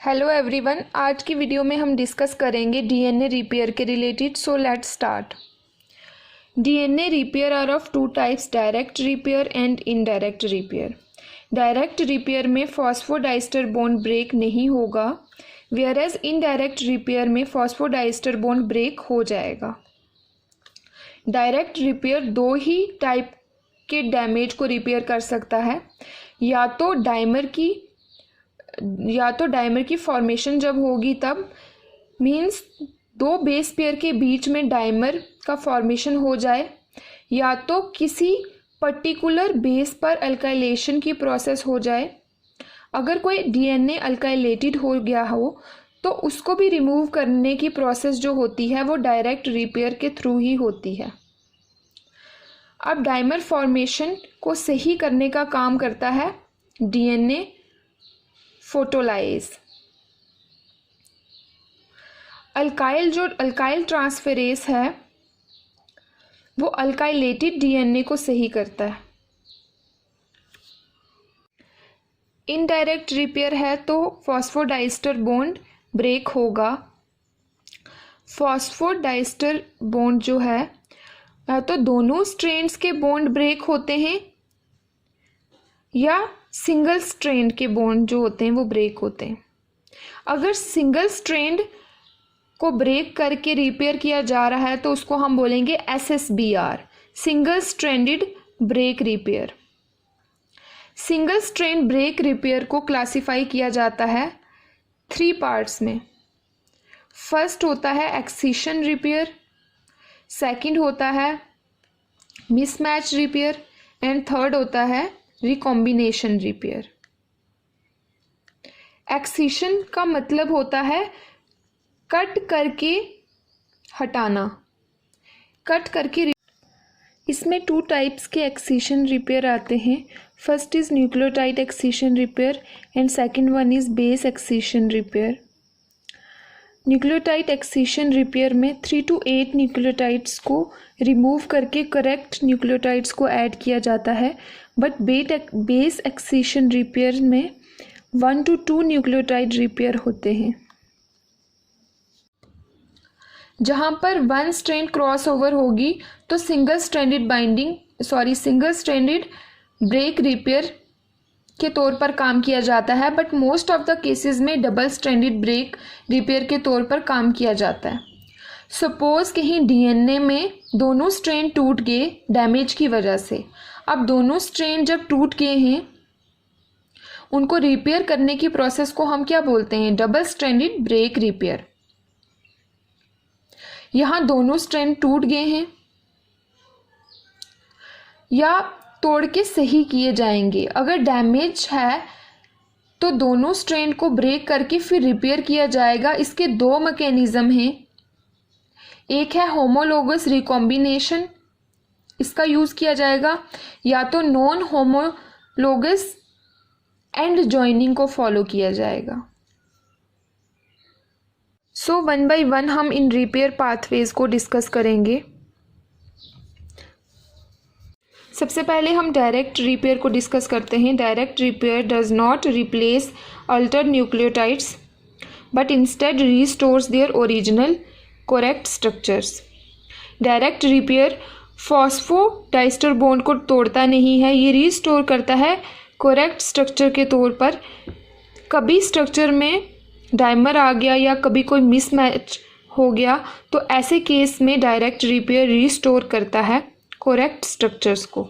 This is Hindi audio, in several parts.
हेलो एवरीवन, आज की वीडियो में हम डिस्कस करेंगे डीएनए रिपेयर के related. So let's start. DNA repair are of two types, direct repair and indirect repair. Direct repair में फॉस्फोडाइस्टर बॉन्ड ब्रेक नहीं होगा, वेयर एज इनडायरेक्ट रिपेयर में फॉस्फोडाइस्टर बॉन्ड ब्रेक हो जाएगा। डायरेक्ट रिपेयर दो ही टाइप के डैमेज को रिपेयर कर सकता है, या तो डाइमर की फॉर्मेशन जब होगी तब, मीन्स दो बेस पेयर के बीच में डाइमर का फॉर्मेशन हो जाए, या तो किसी पर्टिकुलर बेस पर अल्काइलेशन की प्रोसेस हो जाए। अगर कोई डीएनए अल्काइलेटेड हो गया हो तो उसको भी रिमूव करने की प्रोसेस जो होती है वो डायरेक्ट रिपेयर के थ्रू ही होती है। अब डाइमर फॉर्मेशन को सही करने का काम करता है डीएनए फोटोलाइज। अल्काइल ट्रांसफेरेस है वो अल्काइलेटेड डीएनए को सही करता है। इनडायरेक्ट रिपेयर है तो फॉस्फोडाइस्टर बॉन्ड ब्रेक होगा। फॉस्फोडाइस्टर बॉन्ड जो है तो दोनों स्ट्रैंड्स के बॉन्ड ब्रेक होते हैं या सिंगल स्ट्रैंड के बॉन्ड जो होते हैं वो ब्रेक होते हैं। अगर सिंगल स्ट्रैंड को ब्रेक करके रिपेयर किया जा रहा है तो उसको हम बोलेंगे SSBR, single stranded break repair. Single strand break repair को क्लासिफाई किया जाता है 3 पार्ट्स में। फर्स्ट होता है एक्सिशन रिपेयर, सेकंड होता है मिसमैच रिपेयर एंड थर्ड होता है रिकॉम्बिनेशन रिपेयर। एक्सिशन का मतलब होता है कट करके हटाना, कट करके। इसमें 2 टाइप्स के एक्सिशन रिपेयर आते हैं। First is nucleotide excision repair and second one is base excision repair. Nucleotide excision repair में 3 to 8 न्यूक्लियोटाइड्स को रिमूव करके करेक्ट न्यूक्लियोटाइड्स को ऐड किया जाता है, बट बेस एक्सिशन रिपेयर में 1 to 2 न्यूक्लियोटाइड रिपेयर होते हैं। जहाँ पर 1 स्ट्रैंड क्रॉस ओवर होगी तो सिंगल स्ट्रैंडेड ब्रेक रिपेयर के तौर पर काम किया जाता है, but most of the cases में डबल स्ट्रैंडेड ब्रेक रिपेयर के तौर पर काम किया जाता है। सपोज कहीं डीएनए में दोनों स्ट्रैंड टूट गए डैमेज की वजह से। अब दोनों स्ट्रैंड जब टूट गए हैं उनको रिपेयर करने की प्रोसेस को हम क्या बोलते हैं? Double stranded break repair. यहाँ दोनों स्ट्रैंड टूट गए हैं या तोड़ के सही किए जाएंगे। अगर डैमेज है तो दोनों स्ट्रैंड को ब्रेक करके फिर रिपेयर किया जाएगा। इसके 2 मैकेनिज्म हैं। एक है होमोलोगस रिकॉम्बिनेशन, इसका यूज किया जाएगा, या तो नॉन होमोलोगस एंड जॉइनिंग को फॉलो किया जाएगा। सो 1 by 1 हम इन रिपेयर पाथवेज को डिस्कस करेंगे। सबसे पहले हम डायरेक्ट रिपेयर को डिस्कस करते हैं। Direct repair does not replace altered nucleotides but instead restores their original correct structures. Direct repair phosphodiester bond को तोड़ता नहीं है, ये रीस्टोर करता है करेक्ट स्ट्रक्चर के तौर पर। कभी स्ट्रक्चर में डाइमर आ गया या कभी कोई मिसमैच हो गया तो ऐसे केस में डायरेक्ट रिपेयर रीस्टोर करता है करेक्ट स्ट्रक्चर्स को।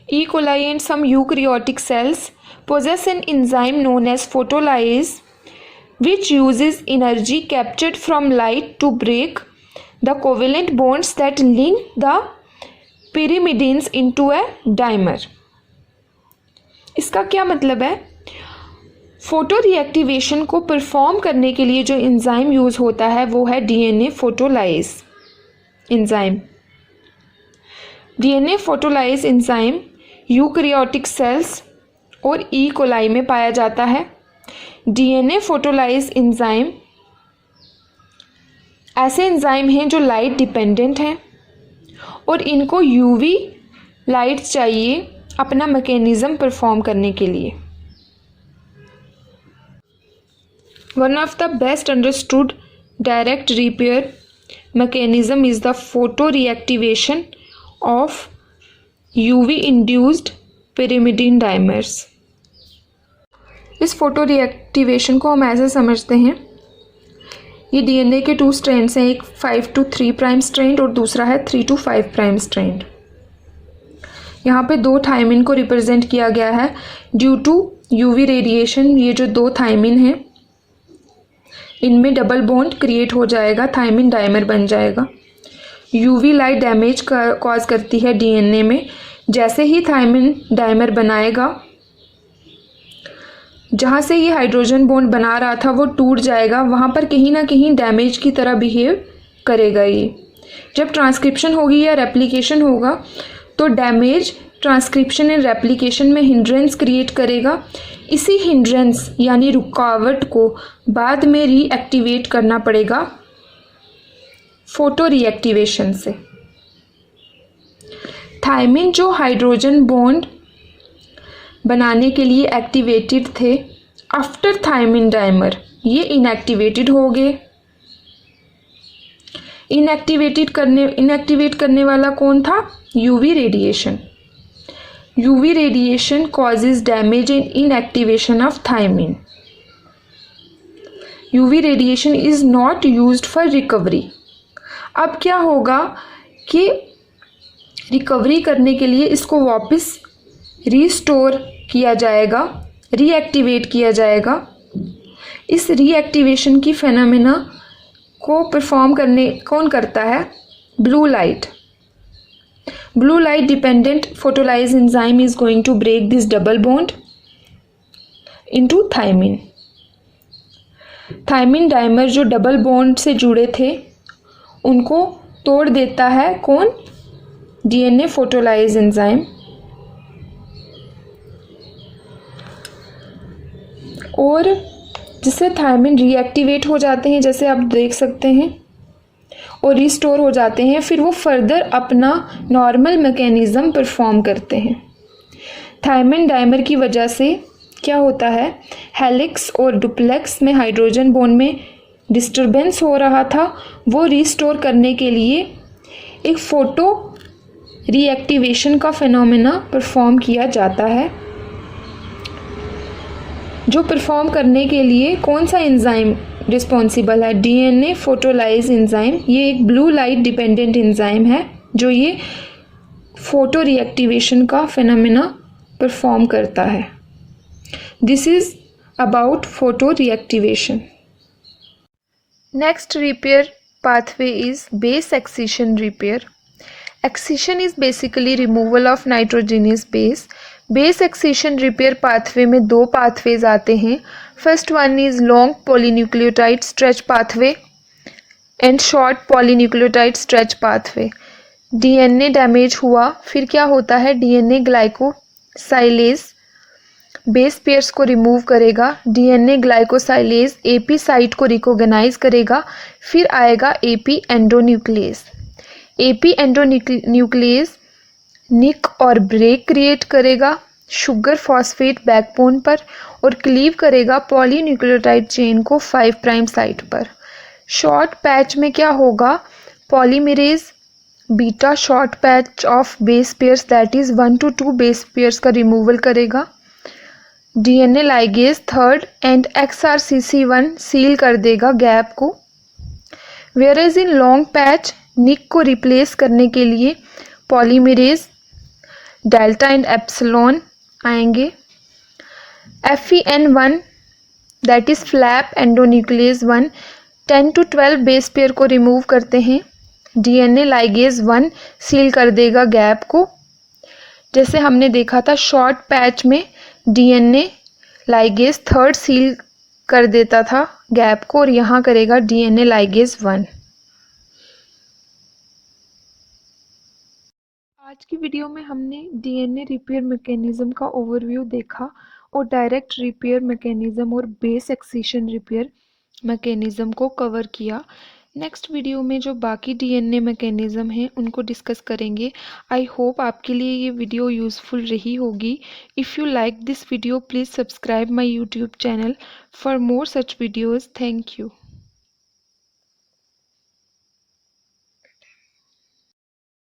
E. coli and some eukaryotic cells possess an enzyme known as photolase, which uses energy captured from light to break the covalent bonds that link the pyrimidines into a dimer. इसका क्या मतलब है? फोटो रिएक्टिवेशन को परफॉर्म करने के लिए जो एंजाइम यूज होता है वो है DNA photolysis enzyme. DNA photolysis enzyme eukaryotic cells और ई कोलाई में पाया जाता है। डीएनए फोटोलाइज एंजाइम ऐसे एंजाइम हैं जो लाइट डिपेंडेंट हैं और इनको यूवी लाइट चाहिए अपना मैकेनिज्म परफॉर्म करने के लिए। One of the best understood direct repair mechanism is the photoreactivation of UV induced pyrimidine dimers. इस फोटो रिएक्टिवेशन को हम ऐसे समझते हैं, ये डीएनए के 2 स्ट्रैंड्स हैं, एक 5 to 3 प्राइम स्ट्रैंड और दूसरा है 3 to 5 प्राइम स्ट्रैंड। यहाँ पे 2 थायमिन को रिप्रेजेंट किया गया है ड्यू टू यूवी रेडिएशन। ये जो 2 थायमिन हैं इनमें डबल बॉन्ड क्रिएट हो जाएगा, थायमिन डाइमर बन जाएगा। यूवी लाइट डैमेज कॉज करती है डीएनए में। जैसे ही थायमिन डाइमर बनाएगा, जहाँ से ये हाइड्रोजन बॉन्ड बना रहा था वो टूट जाएगा, वहाँ पर कहीं ना कहीं डैमेज की तरह बिहेव करेगा। ये जब ट्रांसक्रिप्शन होगी या रेप्लिकेशन होगा तो डैमेज ट्रांसक्रिप्शन एंड रेप्लिकेशन में हिंड्रेंस क्रिएट करेगा। इसी हिंड्रेंस यानी रुकावट को बाद में रीएक्टिवेट करना पड़ेगा फोटो रिएक्टिवेशन से। थायमिन जो हाइड्रोजन बॉन्ड बनाने के लिए एक्टिवेटेड थे, आफ्टर थायमिन डाइमर ये इनएक्टिवेटेड हो गए। इनएक्टिवेट करने वाला कौन था? UV radiation. UV radiation causes damage and inactivation of thymine. UV radiation is not used for recovery. अब क्या होगा कि रिकवरी करने के लिए इसको वापस रीस्टोर किया जाएगा, रीएक्टिवेट किया जाएगा। इस रीएक्टिवेशन की फेनोमेना को परफॉर्म करने कौन करता है? Blue light. Blue light dependent photolyze enzyme is going to break this double bond into thymine. Thymine dimer जो डबल बॉन्ड से जुड़े थे उनको तोड़ देता है कौन? DNA photolysis enzyme. और जिससे थायमिन रीएक्टिवेट हो जाते हैं, जैसे आप देख सकते हैं, और रिस्टोर हो जाते हैं। फिर वो फर्दर अपना नॉर्मल मैकेनिज़्म परफॉर्म करते हैं। थायमिन डाइमर की वजह से क्या होता है? हेलिक्स और डुप्लेक्स में हाइड्रोजन बॉन्ड में डिस्टरबेंस हो रहा था, वो रिस्टोर करने के लिए एक फोटो रीएक्टिवेशन का फिनोमेना परफॉर्म किया जाता है, जो परफॉर्म करने के लिए कौन सा एंजाइम रिस्पॉन्सिबल है? DNA photolysis enzyme. ये एक ब्लू लाइट डिपेंडेंट एंजाइम है जो ये फोटो रिएक्टिवेशन का फिनोमेना परफॉर्म करता है। This is about photo reactivation. Next repair pathway is base excision repair. Excision is basically removal of nitrogenous base. Base excision repair pathway में 2 pathways आते हैं. First one is long polynucleotide stretch pathway and short polynucleotide stretch pathway. DNA damage हुआ, फिर क्या होता है? DNA ग्लाइकोसाइलेज बेस पेयर्स को रिमूव करेगा, डीएनए ग्लाइकोसाइलेज एपी साइट को रिकॉग्नाइज करेगा, फिर आएगा एपी एंडोन्यूक्लियस। एपी एंडोन्यूक्लियस निक और ब्रेक क्रिएट करेगा शुगर फॉस्फेट बैकबोन पर और क्लीव करेगा पॉलीन्यूक्लियोटाइड चेन को 5 प्राइम साइट पर। शॉर्ट पैच में क्या होगा? Polymerase beta short patch of base pairs that is 1 to 2 base pairs का रिमूवल करेगा। DNA ligase 3rd and XRCC1 seal कर देगा गैप को। वेयरएज इन लॉन्ग पैच निक को रिप्लेस करने के लिए पॉलीमरेज डेल्टा एंड एप्सिलॉन आएंगे। FEN1 that is flap endonuclease 1 10 to 12 base pair को रिमूव करते हैं। डीएनए लाइगेज 1 सील कर देगा गैप को। जैसे हमने देखा था शॉर्ट पैच में डीएनए लाइगेज 3rd सील कर देता था गैप को और यहाँ करेगा डीएनए लाइगेज 1। आज की वीडियो में हमने डीएनए रिपेयर मैकेनिज्म का ओवरव्यू देखा और डायरेक्ट रिपेयर मैकेनिज्म और बेस एक्सिशन रिपेयर मैकेनिज्म को कवर किया। नेक्स्ट वीडियो में जो बाकी डीएनए मैकेनिज़्म हैं उनको डिस्कस करेंगे। आई होप आपके लिए ये वीडियो यूज़फुल रही होगी। If you like this video please subscribe my YouTube channel for more such videos. Thank you.